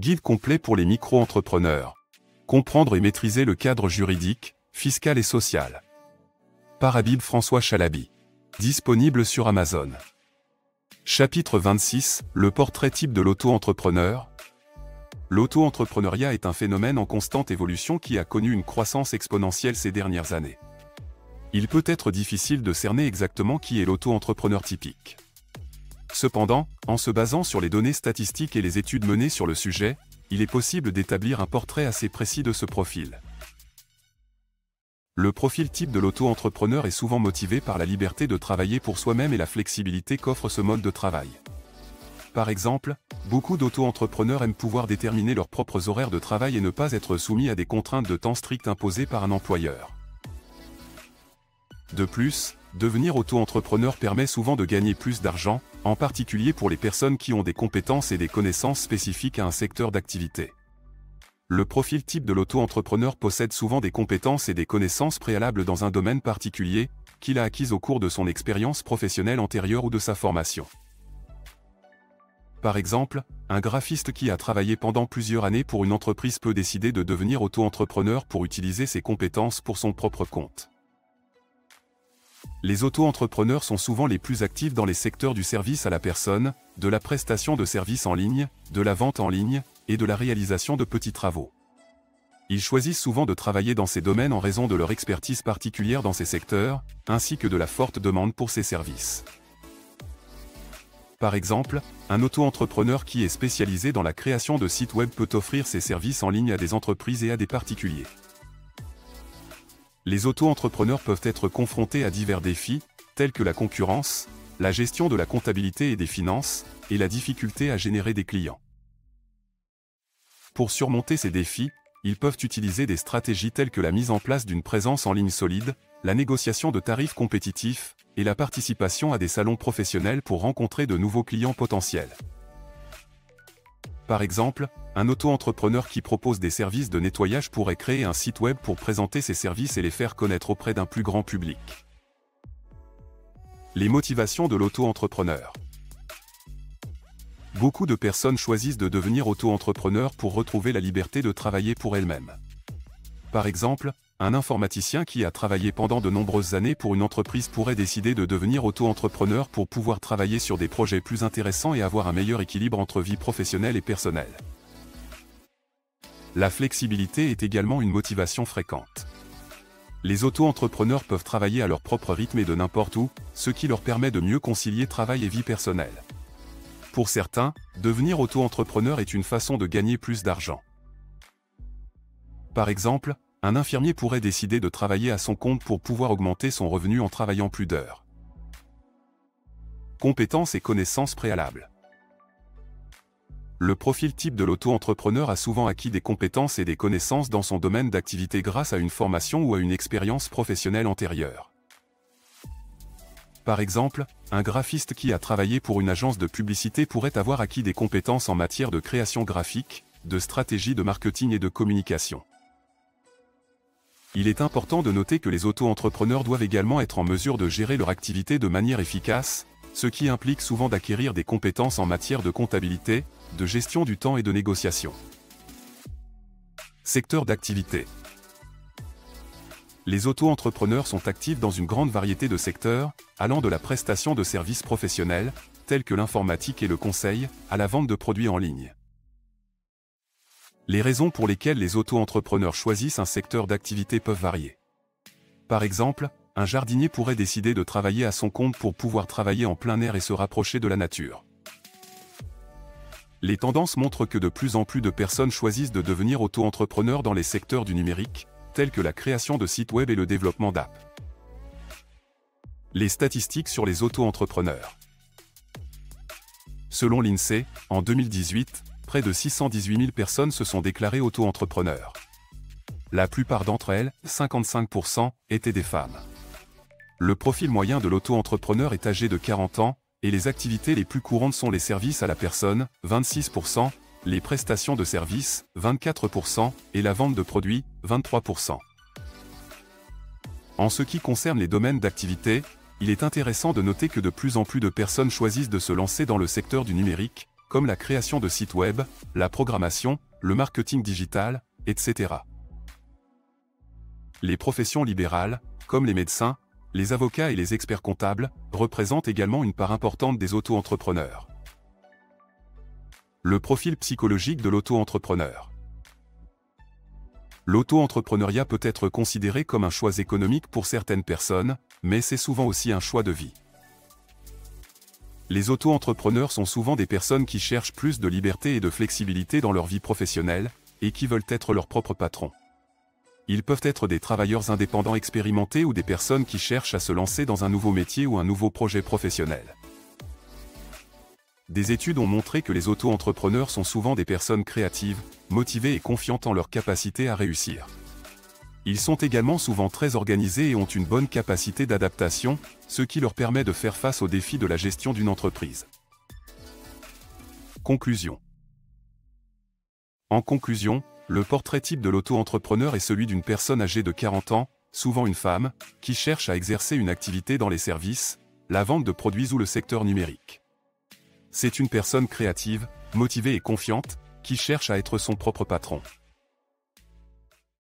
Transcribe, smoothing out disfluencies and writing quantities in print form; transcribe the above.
Guide complet pour les micro-entrepreneurs. Comprendre et maîtriser le cadre juridique, fiscal et social. Par Habib François Chalabi. Disponible sur Amazon. Chapitre 26, le portrait type de l'auto-entrepreneur. L'auto-entrepreneuriat est un phénomène en constante évolution qui a connu une croissance exponentielle ces dernières années. Il peut être difficile de cerner exactement qui est l'auto-entrepreneur typique. Cependant, en se basant sur les données statistiques et les études menées sur le sujet, il est possible d'établir un portrait assez précis de ce profil. Le profil type de l'auto-entrepreneur est souvent motivé par la liberté de travailler pour soi-même et la flexibilité qu'offre ce mode de travail. Par exemple, beaucoup d'auto-entrepreneurs aiment pouvoir déterminer leurs propres horaires de travail et ne pas être soumis à des contraintes de temps strictes imposées par un employeur. De plus, devenir auto-entrepreneur permet souvent de gagner plus d'argent, en particulier pour les personnes qui ont des compétences et des connaissances spécifiques à un secteur d'activité. Le profil type de l'auto-entrepreneur possède souvent des compétences et des connaissances préalables dans un domaine particulier, qu'il a acquises au cours de son expérience professionnelle antérieure ou de sa formation. Par exemple, un graphiste qui a travaillé pendant plusieurs années pour une entreprise peut décider de devenir auto-entrepreneur pour utiliser ses compétences pour son propre compte. Les auto-entrepreneurs sont souvent les plus actifs dans les secteurs du service à la personne, de la prestation de services en ligne, de la vente en ligne, et de la réalisation de petits travaux. Ils choisissent souvent de travailler dans ces domaines en raison de leur expertise particulière dans ces secteurs, ainsi que de la forte demande pour ces services. Par exemple, un auto-entrepreneur qui est spécialisé dans la création de sites web peut offrir ses services en ligne à des entreprises et à des particuliers. Les auto-entrepreneurs peuvent être confrontés à divers défis, tels que la concurrence, la gestion de la comptabilité et des finances, et la difficulté à générer des clients. Pour surmonter ces défis, ils peuvent utiliser des stratégies telles que la mise en place d'une présence en ligne solide, la négociation de tarifs compétitifs, et la participation à des salons professionnels pour rencontrer de nouveaux clients potentiels. Par exemple, un auto-entrepreneur qui propose des services de nettoyage pourrait créer un site web pour présenter ses services et les faire connaître auprès d'un plus grand public. Les motivations de l'auto-entrepreneur. Beaucoup de personnes choisissent de devenir auto-entrepreneur pour retrouver la liberté de travailler pour elles-mêmes. Par exemple, un informaticien qui a travaillé pendant de nombreuses années pour une entreprise pourrait décider de devenir auto-entrepreneur pour pouvoir travailler sur des projets plus intéressants et avoir un meilleur équilibre entre vie professionnelle et personnelle. La flexibilité est également une motivation fréquente. Les auto-entrepreneurs peuvent travailler à leur propre rythme et de n'importe où, ce qui leur permet de mieux concilier travail et vie personnelle. Pour certains, devenir auto-entrepreneur est une façon de gagner plus d'argent. Par exemple, un infirmier pourrait décider de travailler à son compte pour pouvoir augmenter son revenu en travaillant plus d'heures. Compétences et connaissances préalables. Le profil type de l'auto-entrepreneur a souvent acquis des compétences et des connaissances dans son domaine d'activité grâce à une formation ou à une expérience professionnelle antérieure. Par exemple, un graphiste qui a travaillé pour une agence de publicité pourrait avoir acquis des compétences en matière de création graphique, de stratégie de marketing et de communication. Il est important de noter que les auto-entrepreneurs doivent également être en mesure de gérer leur activité de manière efficace, ce qui implique souvent d'acquérir des compétences en matière de comptabilité, de gestion du temps et de négociation. Secteur d'activité. Les auto-entrepreneurs sont actifs dans une grande variété de secteurs, allant de la prestation de services professionnels, tels que l'informatique et le conseil, à la vente de produits en ligne. Les raisons pour lesquelles les auto-entrepreneurs choisissent un secteur d'activité peuvent varier. Par exemple, un jardinier pourrait décider de travailler à son compte pour pouvoir travailler en plein air et se rapprocher de la nature. Les tendances montrent que de plus en plus de personnes choisissent de devenir auto-entrepreneurs dans les secteurs du numérique, tels que la création de sites web et le développement d'apps. Les statistiques sur les auto-entrepreneurs. Selon l'INSEE, en 2018, près de 618 000 personnes se sont déclarées auto-entrepreneurs. La plupart d'entre elles, 55%, étaient des femmes. Le profil moyen de l'auto-entrepreneur est âgé de 40 ans, et les activités les plus courantes sont les services à la personne, 26%, les prestations de services, 24%, et la vente de produits, 23%. En ce qui concerne les domaines d'activité, il est intéressant de noter que de plus en plus de personnes choisissent de se lancer dans le secteur du numérique, comme la création de sites web, la programmation, le marketing digital, etc. Les professions libérales, comme les médecins, les avocats et les experts comptables, représentent également une part importante des auto-entrepreneurs. Le profil psychologique de l'auto-entrepreneur. L'auto-entrepreneuriat peut être considéré comme un choix économique pour certaines personnes, mais c'est souvent aussi un choix de vie. Les auto-entrepreneurs sont souvent des personnes qui cherchent plus de liberté et de flexibilité dans leur vie professionnelle, et qui veulent être leurs propres patrons. Ils peuvent être des travailleurs indépendants expérimentés ou des personnes qui cherchent à se lancer dans un nouveau métier ou un nouveau projet professionnel. Des études ont montré que les auto-entrepreneurs sont souvent des personnes créatives, motivées et confiantes en leur capacité à réussir. Ils sont également souvent très organisés et ont une bonne capacité d'adaptation, ce qui leur permet de faire face aux défis de la gestion d'une entreprise. Conclusion. En conclusion, le portrait type de l'auto-entrepreneur est celui d'une personne âgée de 40 ans, souvent une femme, qui cherche à exercer une activité dans les services, la vente de produits ou le secteur numérique. C'est une personne créative, motivée et confiante, qui cherche à être son propre patron.